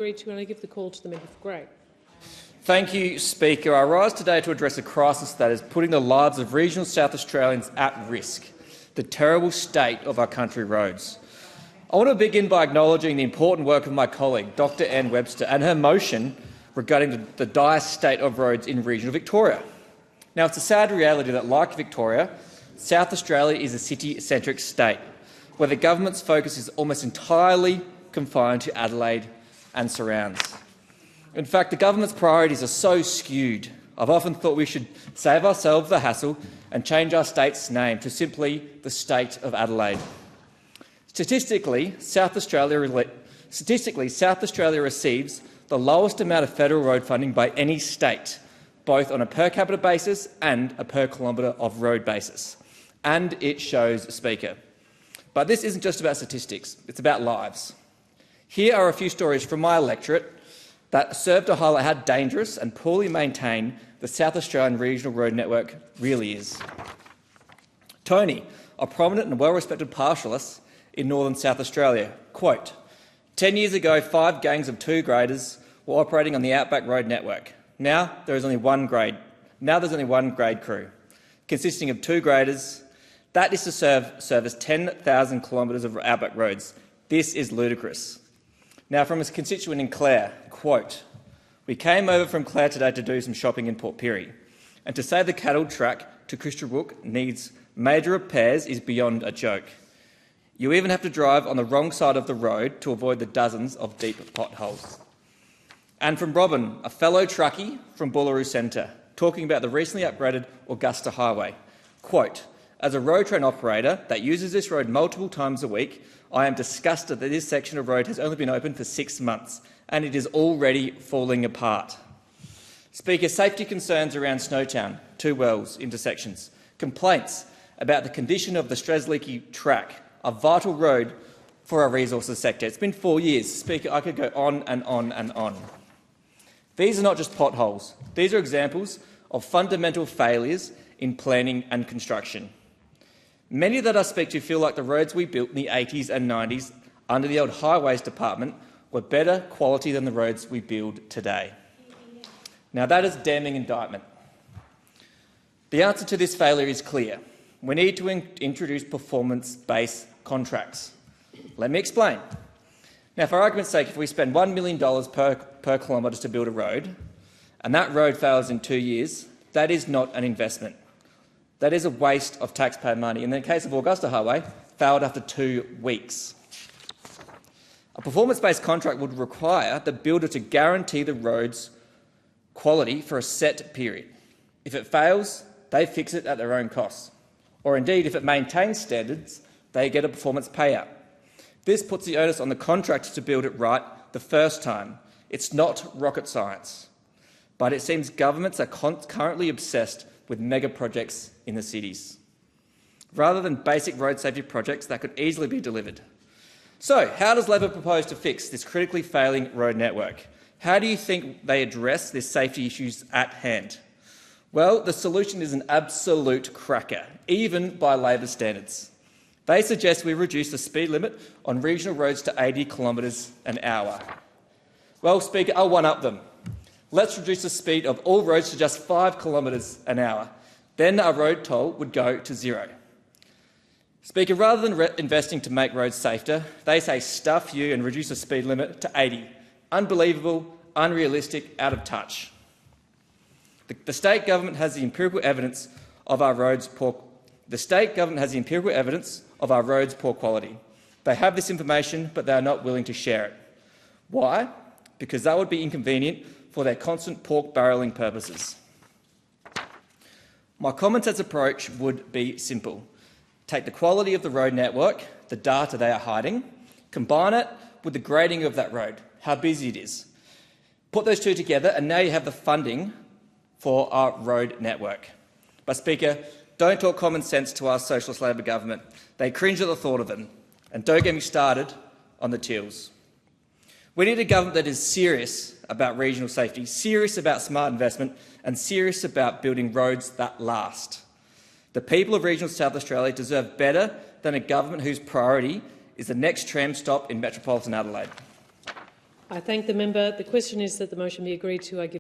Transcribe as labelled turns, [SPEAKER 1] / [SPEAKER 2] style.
[SPEAKER 1] And I give the call to the member for Grey.
[SPEAKER 2] Thank you, Speaker. I rise today to address a crisis that is putting the lives of regional South Australians at risk, the terrible state of our country roads. I want to begin by acknowledging the important work of my colleague, Dr Anne Webster, and her motion regarding the dire state of roads in regional Victoria. Now, it's a sad reality that, like Victoria, South Australia is a city-centric state, where the government's focus is almost entirely confined to Adelaide and surrounds. In fact, the government's priorities are so skewed, I've often thought we should save ourselves the hassle and change our state's name to simply the State of Adelaide. Statistically, South Australia receives the lowest amount of federal road funding by any state, both on a per capita basis and a per kilometre of road basis. And it shows, Speaker. But this isn't just about statistics, it's about lives. Here are a few stories from my electorate that serve to highlight how dangerous and poorly maintained the South Australian regional road network really is. Tony, a prominent and well-respected partialist in northern South Australia, quote, 10 years ago, 5 gangs of 2 graders were operating on the Outback Road network. Now there's only one grade crew, consisting of 2 graders. That is to service 10,000 kilometres of Outback roads. This is ludicrous. Now, from his constituent in Clare, quote, we came over from Clare today to do some shopping in Port Pirie, and to say the cattle track to Crystal Brook needs major repairs is beyond a joke. You even have to drive on the wrong side of the road to avoid the dozens of deep potholes. And from Robin, a fellow truckie from Boolaroo Centre, talking about the recently upgraded Augusta Highway, quote, as a road train operator that uses this road multiple times a week, I am disgusted that this section of road has only been open for 6 months and it is already falling apart. Speaker, safety concerns around Snowtown, Two Wells intersections, complaints about the condition of the Strzelecki track, a vital road for our resources sector. It's been 4 years. Speaker, I could go on and on and on. These are not just potholes. These are examples of fundamental failures in planning and construction. Many that I speak to feel like the roads we built in the 80s and 90s under the old Highways Department were better quality than the roads we build today. Now, that is a damning indictment. The answer to this failure is clear. We need to introduce performance-based contracts. Let me explain. Now, for argument's sake, if we spend $1 million per kilometre to build a road, and that road fails in 2 years, that is not an investment. That is a waste of taxpayer money. In the case of Augusta Highway, failed after 2 weeks. A performance-based contract would require the builder to guarantee the road's quality for a set period. If it fails, they fix it at their own cost. Or indeed, if it maintains standards, they get a performance payout. This puts the onus on the contractor to build it right the first time. It's not rocket science. But it seems governments are currently obsessed with mega projects in the cities, rather than basic road safety projects that could easily be delivered. So, how does Labor propose to fix this critically failing road network? How do you think they address the safety issues at hand? Well, the solution is an absolute cracker, even by Labor standards. They suggest we reduce the speed limit on regional roads to 80 kilometres an hour. Well, Speaker, I'll one-up them. Let's reduce the speed of all roads to just 5 kilometres an hour. Then our road toll would go to 0. Speaker, rather than investing to make roads safer, they say stuff you and reduce the speed limit to 80. Unbelievable, unrealistic, out of touch. The state government has the empirical evidence of our roads' poor quality. They have this information, but they are not willing to share it. Why? Because that would be inconvenient for their constant pork barrelling purposes. My common sense approach would be simple. Take the quality of the road network, the data they are hiding, combine it with the grading of that road, how busy it is. Put those two together and now you have the funding for our road network. But Speaker, don't talk common sense to our Socialist Labor government. They cringe at the thought of them. And don't get me started on the TILs. We need a government that is serious about regional safety, serious about smart investment and serious about building roads that last. The people of regional South Australia deserve better than a government whose priority is the next tram stop in metropolitan Adelaide.
[SPEAKER 1] I thank the member. The question is that the motion be agreed to. I give